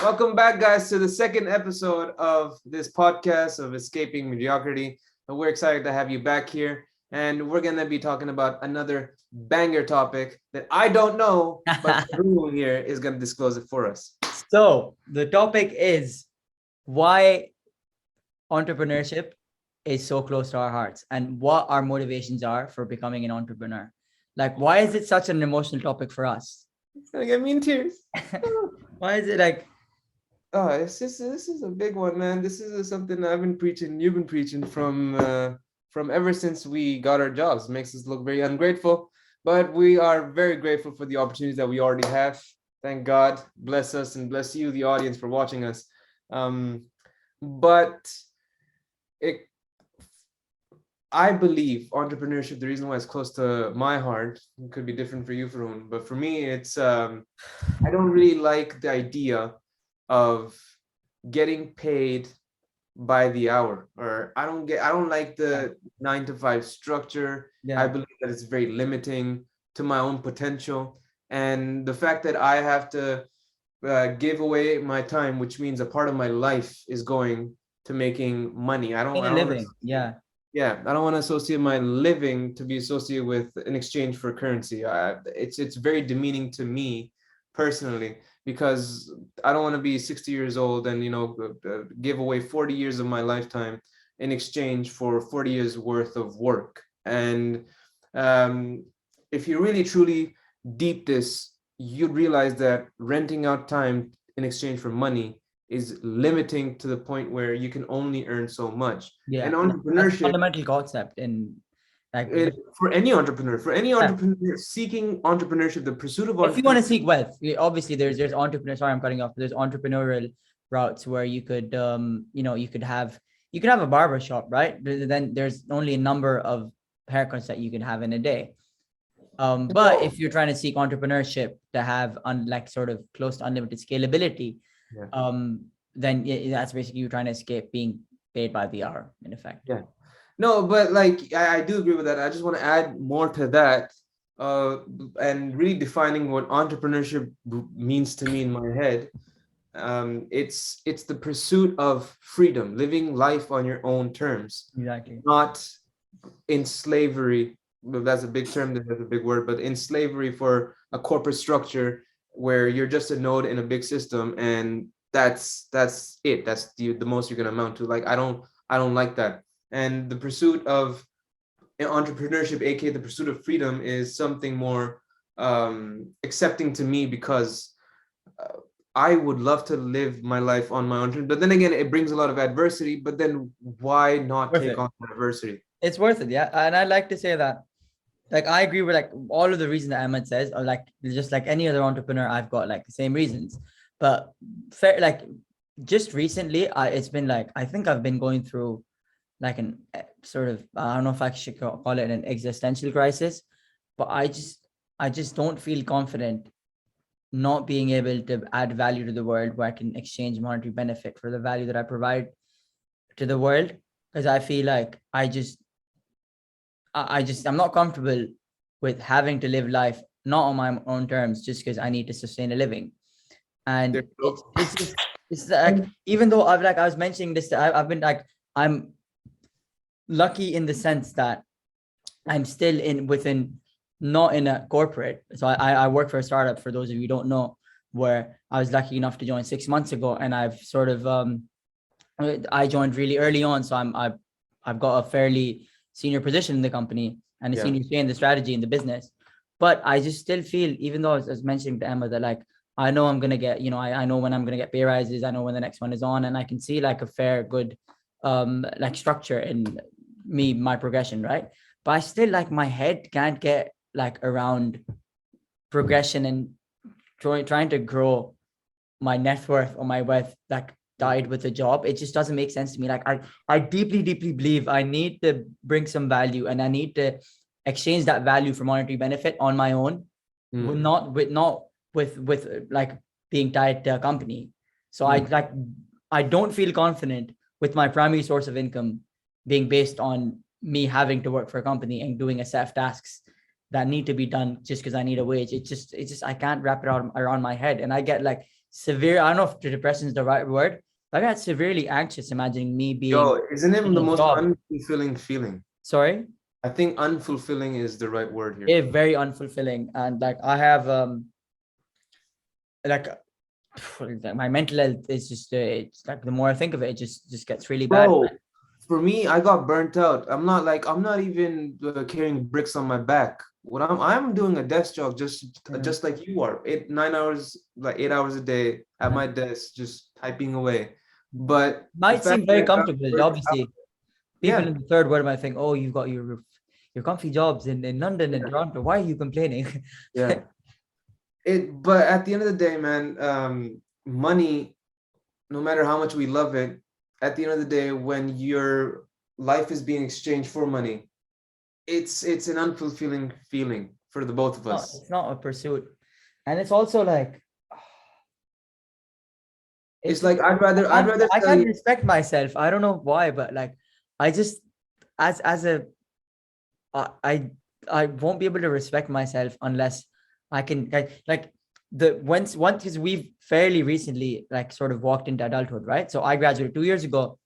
Welcome back, guys, to the second episode of this podcast of Escaping Mediocrity. And we're excited to have you back here. And we're going to be talking about another banger topic that I don't know, but everyone here is going to disclose it for us. So the topic is why entrepreneurship is so close to our hearts and what our motivations are for becoming an entrepreneur. Like, why is it such an emotional topic for us? It's going to get me in tears. Why is it like, oh, this is a big one, man. This is something I've been preaching. You've been preaching from ever since we got our jobs. It makes us look very ungrateful, but we are very grateful for the opportunities that we already have. Thank God, bless us and bless you, the audience, for watching us. But I believe entrepreneurship, the reason why it's close to my heart, it could be different for you, Farun, but for me, it's I don't really like the idea of getting paid by the hour, or I don't like the 9 to 5 structure. yeah, I believe that it's very limiting to my own potential, and the fact that I have to give away my time, which means a part of my life is going to making money. I don't living. Yeah. I don't want to associate my living to be associated with an exchange for currency. It's very demeaning to me personally, because I don't want to be 60 years old and give away 40 years of my lifetime in exchange for 40 years worth of work. And if you really truly deep this, you'd realize that renting out time in exchange for money is limiting to the point where you can only earn so much. Yeah. And That's a entrepreneurship, fundamental concept in like for any entrepreneur seeking entrepreneurship, the pursuit of if you want to seek wealth, obviously there's entrepreneur. Sorry, I'm cutting off. There's entrepreneurial routes where you could you could have a barber shop, right? But then there's only a number of haircuts that you can have in a day. But if you're trying to seek entrepreneurship to have sort of close to unlimited scalability, then that's basically you trying to escape being paid by the hour, in effect. Yeah. No, but I do agree with that. I just want to add more to that, and really defining what entrepreneurship means to me in my head. It's the pursuit of freedom, living life on your own terms. Exactly. Not in slavery. That's a big term, that's a big word, but in slavery for a corporate structure where you're just a node in a big system, and that's it. That's the most you're gonna amount to. Like I don't like that. And the pursuit of entrepreneurship, aka the pursuit of freedom, is something more accepting to me, because I would love to live my life on my own terms. But then again, it brings a lot of adversity. But then why not take on adversity? It's worth it, yeah. And I'd like to say that, like, I agree with all of the reasons that Ahmed says, or just like any other entrepreneur, I've got the same reasons. But just recently, it's been I think I've been going through an sort of, I don't know if I should call it an existential crisis, but I just don't feel confident not being able to add value to the world where I can exchange monetary benefit for the value that I provide to the world. Because I feel like I'm not comfortable with having to live life not on my own terms just because I need to sustain a living. And it's even though I was mentioning this, I've been I'm lucky in the sense that I'm still not in a corporate. So I work for a startup, for those of you who don't know, where I was lucky enough to join 6 months ago, and I've sort of I joined really early on, so I've got a fairly senior position in the company and a senior say in the strategy in the business. But I just still feel, even though I was mentioning to Emma that I know I'm gonna get, I know when I'm gonna get pay rises, I know when the next one is on, and I can see a fair good structure in my progression, right? But I still my head can't get around progression and trying to grow my net worth or my wealth died with a job. It just doesn't make sense to me. I deeply believe I need to bring some value, and I need to exchange that value for monetary benefit on my own, not with being tied to a company. So I don't feel confident with my primary source of income being based on me having to work for a company and doing a set of tasks that need to be done just because I need a wage. It's just I can't wrap it around my head, and I get severe. I don't know if depression is the right word. I got severely anxious imagining me being Yo, isn't it in the a most job. unfulfilling feeling? Sorry, I think unfulfilling is the right word here. it's very unfulfilling, and like I have like my mental health is just it's like the more I think of it, it just gets really bad. Bro, for me, I got burnt out. I'm not even carrying bricks on my back. What I'm doing a desk job Yeah. just like you are. 9 hours, like 8 hours a day at my desk, just typing away. But the Might fact seem that very I got comfortable. burnt out, Obviously, people yeah, in the third world might think, "Oh, you've got your comfy jobs in London and yeah, Toronto. Why are you complaining?" yeah. But at the end of the day, man, money, no matter how much we love it, at the end of the day, when your life is being exchanged for money, it's an unfulfilling feeling for the both of No, us. it's not a pursuit, and it's also like It's it's like I'd rather I tell can't you, respect myself. I don't know why, but like I just as a I I I won't be able to respect myself unless I can like the once because we've fairly recently like sort of walked into adulthood, right? So I graduated 2 years ago.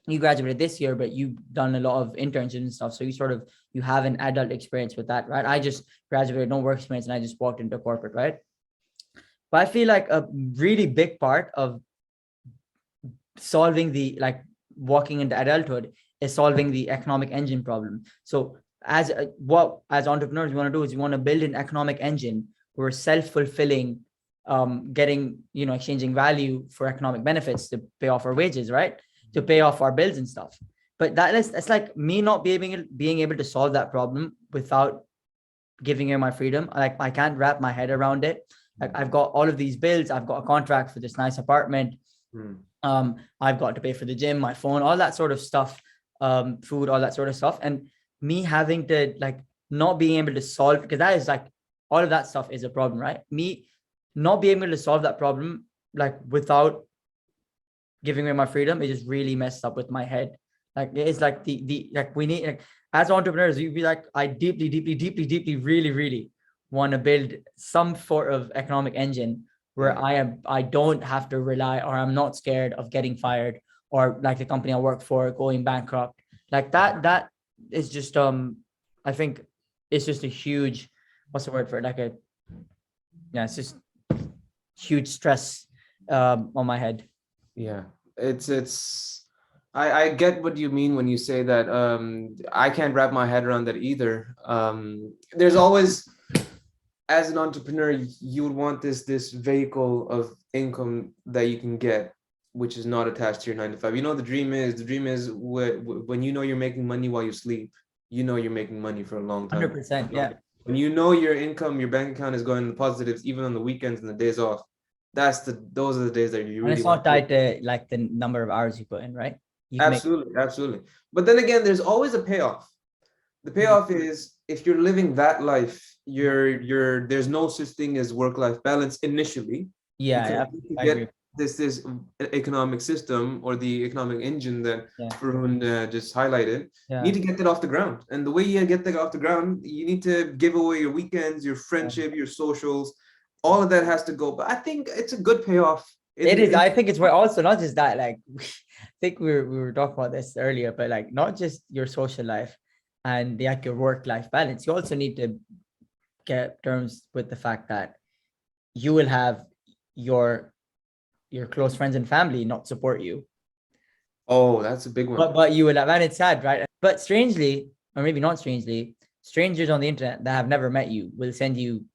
You graduated this year, but you've done a lot of internships and stuff. So you sort of you have an adult experience with that, right? I just graduated, no work experience, and I just walked into corporate, right? But I feel like a really big part of solving the like walking into adulthood is solving the economic engine problem. So as what as entrepreneurs you want to do is you want to build an economic engine where we're self-fulfilling, getting exchanging value for economic benefits to pay off our wages, right, to pay off our bills and stuff. But that is it's like me not being able to solve that problem without giving her my freedom. Like I can't wrap my head around it. Like I've got all of these bills, I've got a contract for this nice apartment, hmm, I've got to pay for the gym, my phone, all that sort of stuff, food, all that sort of stuff. And me having to like not being able to solve, because that is like all of that stuff is a problem, right? Me not being able to solve that problem like without giving away my freedom, it just really messed up with my head. Like it's like the like we need like as entrepreneurs, you'd be like, I deeply, deeply, deeply, deeply, really, really want to build some sort of economic engine where yeah, I don't have to rely or I'm not scared of getting fired or like the company I work for going bankrupt. Like that is just I think it's just a huge what's the word for it? Like a yeah, it's just huge stress on my head. yeah. It's I get what you mean when you say that. I can't wrap my head around that either. There's always, as an entrepreneur, you would want this vehicle of income that you can get, which is not attached to your 9 to 5. You know, the dream is when you know you're making money while you sleep, you know you're making money for a long time. 100%. Yeah. When you know your income, your bank account is going in the positives, even on the weekends and the days off. Those are the days that you And really it's want not to do. tied to like the number of hours you put in, right? You can make Absolutely, absolutely. But then again, there's always a payoff. The payoff is if you're living that life, there's no such thing as work-life balance initially, yeah, because yeah, to I agree. get this economic system or the economic engine that Yeah, Farun just highlighted, you yeah, need to get that off the ground. And the way you get that off the ground, you need to give away your weekends, your yeah. friendship, your socials. All of that has to go. But I think it's a good payoff. It is. In I think it's where also not just that, like I think we were talking about this earlier, but like not just your social life and like your work-life balance. You also need to get terms with the fact that you will have your your close friends and family not support you. Oh, that's a big one. But you will have, and it's sad, right? But strangely, or maybe not strangely, strangers on the internet that have never met you will send you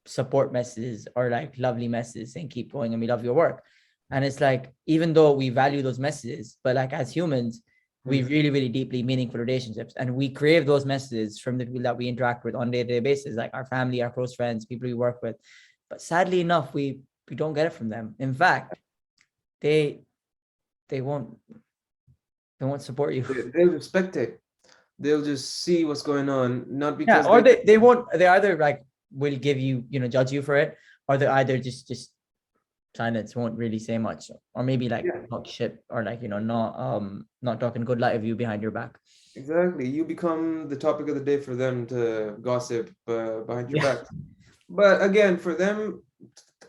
support messages or like lovely messages saying keep going and we love your work. And it's like even though we value those messages, but like as humans, we Hmm. really, really deeply meaningful relationships and we crave those messages from the people that we interact with on a day-to-day basis, like our family, our close friends, people we work with. But sadly enough, we don't get it from them. In fact, they they won't they won't support you. They'll respect it. They'll just see what's going on, not Yeah, because or they. they won't. They either like will give you judge you for it, or they either just silence, won't really say much, or maybe like Yeah, talk shit or like not talking good light of you behind your back. exactly. You become the topic of the day for them to gossip behind your Yeah, back. But again, for them,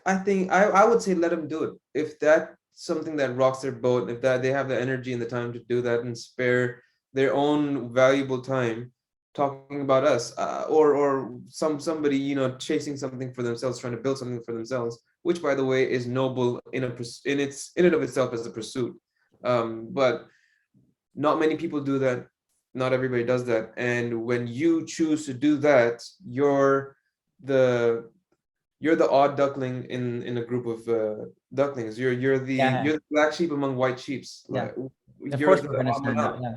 I think I would say let them do it. If that's something that rocks their boat, if that they have the energy and the time to do that and spare their own valuable time talking about us, or somebody, you know, chasing something for themselves, trying to build something for themselves, which by the way is noble in and of itself as a pursuit. But not many people do that. Not everybody does that. And when you choose to do that, the you're the odd duckling in a group of ducklings. Yeah, You're the black sheep among white sheeps. yeah. Like Of you're course, the we're gonna odd one stand out. out. Yeah,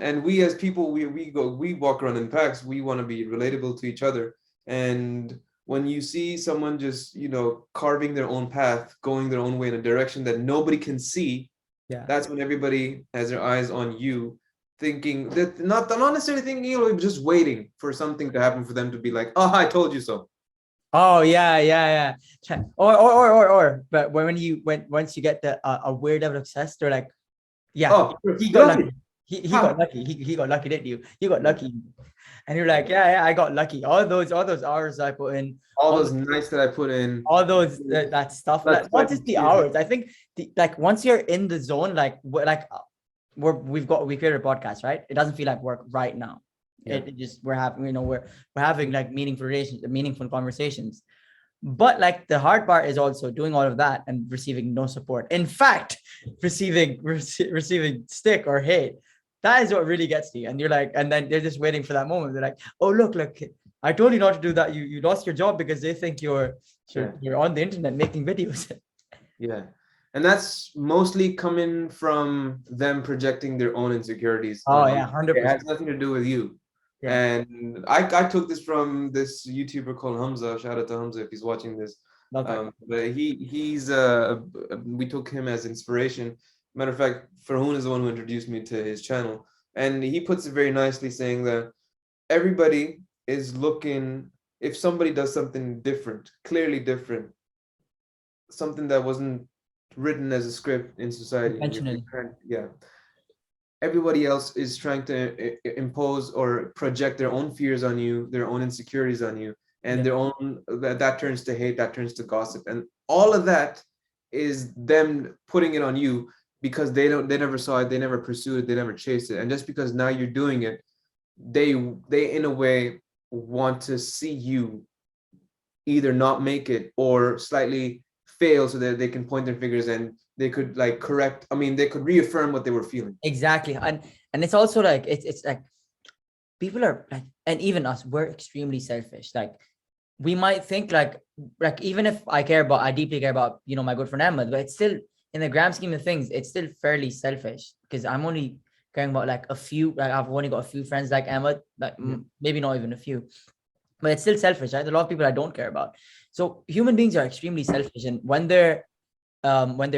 And we as people, we walk around in packs. We want to be relatable to each other. And when you see someone just, you know, carving their own path, going their own way in a direction that nobody can see, yeah. that's when everybody has their eyes on you, thinking that not necessarily thinking, you know, just waiting for something to happen for them to be like, oh, I told you so. Oh yeah, yeah, yeah. But when once you get the a weird level of success, they're like, yeah, Oh, he got lucky. lucky. He got Ha. lucky. He got lucky, didn't you? You got Yeah. lucky. And you're like, yeah, yeah, I got lucky. All those hours I put in, All all those nights that I put in, all those that stuff, blood, like not sweat, just and the tears. hours. I think like once you're in the zone, like we created a podcast, right? It doesn't feel like work right now. Yeah. It just we're having, we're having like meaningful conversations. But like the hard part is also doing all of that and receiving no support. In fact, receiving stick or hate. That is what really gets to you. And you're like, and then they're just waiting for that moment. They're like, oh look, I told you not to do that. You lost your job because they think Yeah. you're on the internet making videos. Yeah. And that's mostly coming from them projecting their own insecurities Oh on you. yeah, It has 100%. nothing to do with you. Yeah. And I took this from this YouTuber called Hamza. Shout out to Hamza if he's watching this. Love that. But we took him as inspiration. Matter of fact, Farhoon is the one who introduced me to his channel. And he puts it very nicely saying that everybody is looking, if somebody does something different, clearly different, something that wasn't written as a script in society. Intentionally. Yeah, everybody else is trying to impose or project their own fears on you, their own insecurities on you, and Yeah. their own that turns to hate, that turns to gossip, and all of that is them putting it on you because they never saw it, they never pursued it, they never chased it, and just because now you're doing it, they in a way want to see you either not make it or slightly fail so that they can point their fingers and they could like correct, I mean they could reaffirm what they were feeling. Exactly. And it's also like it's like people are like, and even us, we're extremely selfish. Like we might think like even if I deeply care about, my good friend Ahmed, but it's still in the grand scheme of things, it's still fairly selfish because I'm only caring about like a few, like I've only got a few friends like Ahmed, like maybe not even a few, but it's still selfish, right? A lot of people I don't care about. So human beings are extremely selfish, and when they're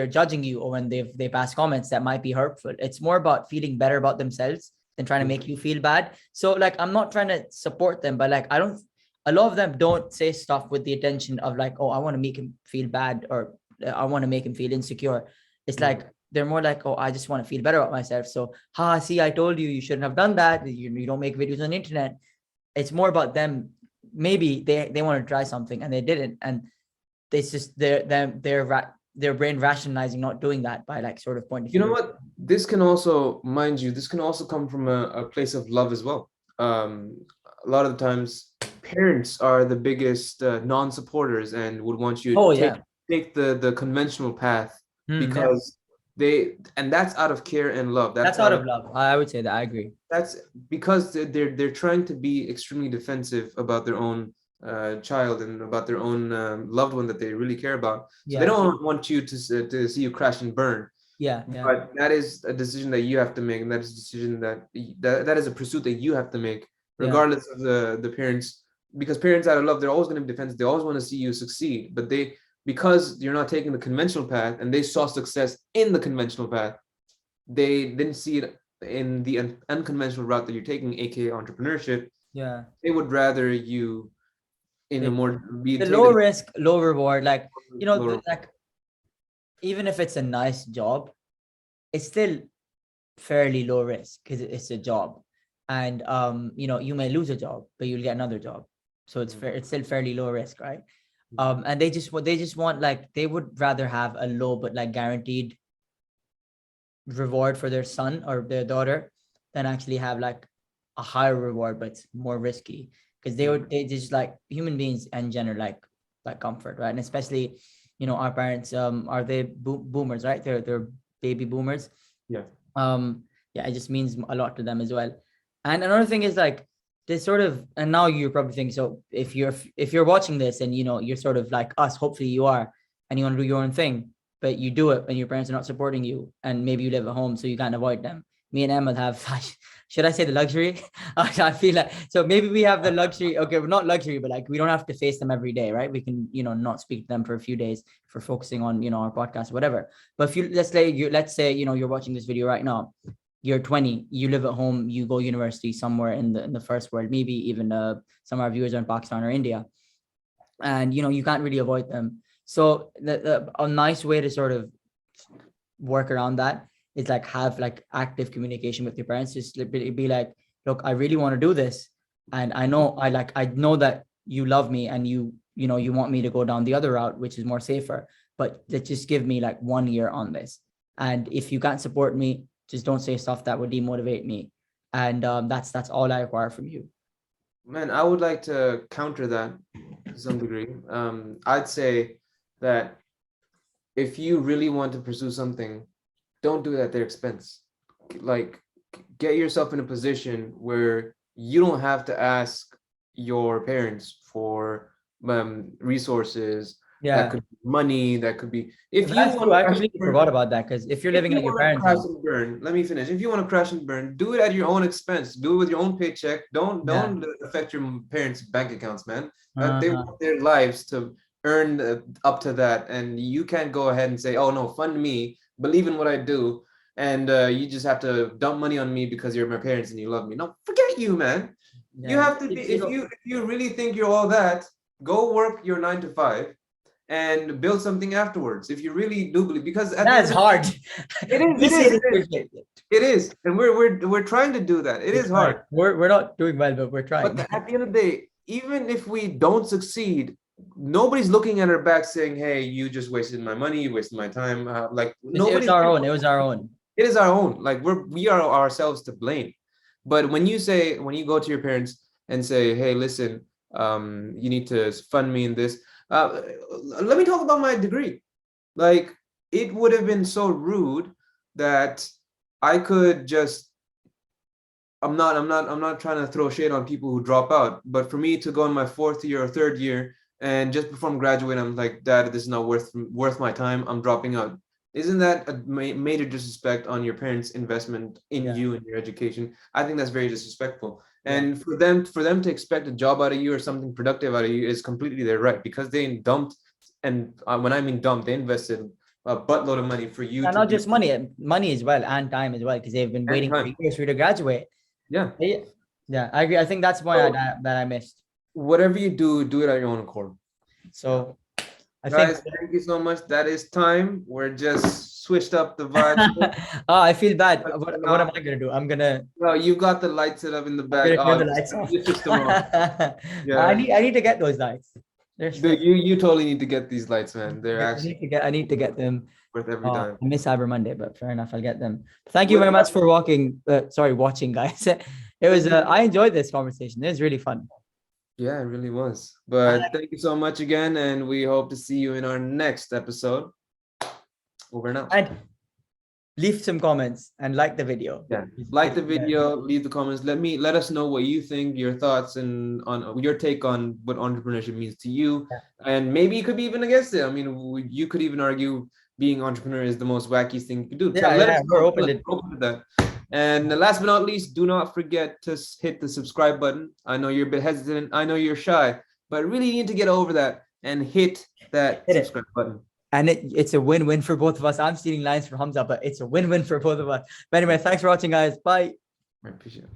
judging you or when they pass comments that might be hurtful, it's more about feeling better about themselves than trying to make you feel bad. So like I'm not trying to support them, but like I don't, a lot of them don't say stuff with the intention of like, oh, I want to make him feel bad or I want to make him feel insecure. It's like they're more like, oh, I just want to feel better about myself. So see, I told you shouldn't have done that. You don't make videos on the internet. It's more about them. Maybe they want to try something and they didn't, and it's just their brain rationalizing not doing that by like sort of pointing You know fingers. what, this can also, mind you, this can also come from a place of love as well. A lot of the times parents are the biggest non-supporters and would want you to Oh take yeah. the conventional path Yeah. because and that's out of care and love, That's that's out out of of love. I would say that. I agree. that's because they're trying to be extremely defensive about their own child and about their own loved one that they really care about. So they Yeah. don't want you to see you crash and burn. Yeah. Yeah. But that is a decision that you have to make, and that is a decision that is a pursuit that you have to make, Yeah. regardless of the parents. Because parents out of love, they're always going to be defensive. They always want to see you succeed, but because you're not taking the conventional path, and they saw success in the conventional path, they didn't see it in the unconventional route that you're taking, aka entrepreneurship. Yeah. They would rather you in a It, more be the take low the risk, low reward. Like, lower. like even if it's a nice job, it's still fairly low risk because it's a job. And you may lose a job, but you'll get another job. So it's fair, it's still fairly low risk, right? And they just want like they would rather have a low but like guaranteed reward for their son or their daughter than actually have like a higher reward but it's more risky, because they just like human beings in general like comfort, right? And especially, our parents, are they boomers, right? They're baby boomers. Yeah. Yeah, it just means a lot to them as well. And another thing is like this sort of, and now you're probably thinking, so if you're watching this and you're sort of like us, hopefully you are, and you want to do your own thing, but you do it and your parents are not supporting you, and maybe you live at home so you can't avoid them. Me and Emma have should I say the luxury? I feel like, so maybe we have the luxury. Okay, we're not luxury, but like we don't have to face them every day, right? We can, not speak to them for a few days for focusing on, our podcast, whatever. But if you let's say you're watching this video right now, you're 20, you live at home, you go university somewhere in the first world, maybe even some of our viewers are in Pakistan or India, and you can't really avoid them. So a nice way to sort of work around that is like have like active communication with your parents. Just be like, look, I really want to do this, and I know that you love me, and you want me to go down the other route, which is more safer, but just give me like 1 year on this. And if you can't support me, just don't say stuff that would demotivate me. And that's all I require from you. Man, I would like to counter that to some degree. I'd say that if you really want to pursue something, don't do it at their expense. Like, get yourself in a position where you don't have to ask your parents for resources. That could be money, that could be, if you That's want true. to I crash completely and burn, forgot about that, because if you're if living you at your want to parents' crash house, and burn, let me finish. If you want to crash and burn, do it at your own expense. Do it with your own paycheck. Don't yeah. don't affect your parents' bank accounts, man. They Uh-huh. want their lives to earn up to that, and you can't go ahead and say, "Oh no, fund me, believe in what I do," and you just have to dump money on me because you're my parents and you love me. No, forget you, man. You Yeah. have to be, if you really think you're all that, go work your 9 to 5 and build something afterwards. If you really do believe, because at the That's end of hard. it is, We it say is, this it is, quickly. it is, and we're trying to do that. It We're is trying. hard, We're not doing well, but we're but trying. at the end of the day, even if we don't succeed, nobody's looking at our back saying, "Hey, you just wasted my money, you wasted my time." Like, It was nobody's. our own. It was our own. It is our own. Like, we are ourselves to blame. But when you go to your parents and say, "Hey, listen, you need to fund me in this," let me talk about my degree. Like, it would have been so rude that I could just. I'm not trying to throw shade on people who drop out, but for me to go in my 4th year or 3rd year and just before I'm graduating, I'm like, Dad, this is not worth my time. I'm dropping out. Isn't that a major disrespect on your parents' investment in Yeah. you and your education? I think that's very disrespectful. Yeah. And for them to expect a job out of you or something productive out of you is completely their right, because they dumped, and when I mean dumped, they invested a buttload of money for you And to not be, just money as well, and time as well, because they've been and waiting for time. years for you to graduate. Yeah. Yeah, yeah, I agree. I think that's why So that I missed. whatever you do, do it at your own accord. So I think, Guys, thank you so much. That is time. We're just switched up the vibes. oh, I feel bad. But What am I gonna do? no, you got the lights set up in the I'm back. gonna turn Oh, the just lights off. you switched them off. I Yeah. need to get those lights. They're Dude, sick. you totally need to get these lights, man. They're actually I need to get them. worth every dime. I miss Cyber Monday, but fair enough, I'll get them. Thank you With very that, much for watching, guys. It was, thank you. I enjoyed this conversation. It was really fun. Yeah, it really was. And But thank you so much again, and we hope to see you in our next episode. Over and out. and leave some comments and like the video. Yeah, like the video, leave the comments. Let us know what you think, your thoughts, and on your take on what entrepreneurship means to you. Yeah. And maybe you could be even against it. I mean, you could even argue being entrepreneur is the most wacky thing you can do. Yeah, Let us we're know. open to. We're open to that. And last but not least, do not forget to hit the subscribe button. I know you're a bit hesitant. I know you're shy, but really need to get over that and hit that Hit it. subscribe button. And it's a win-win for both of us. I'm stealing lines from Hamza, but it's a win-win for both of us. But anyway, thanks for watching, guys. Bye. I appreciate it.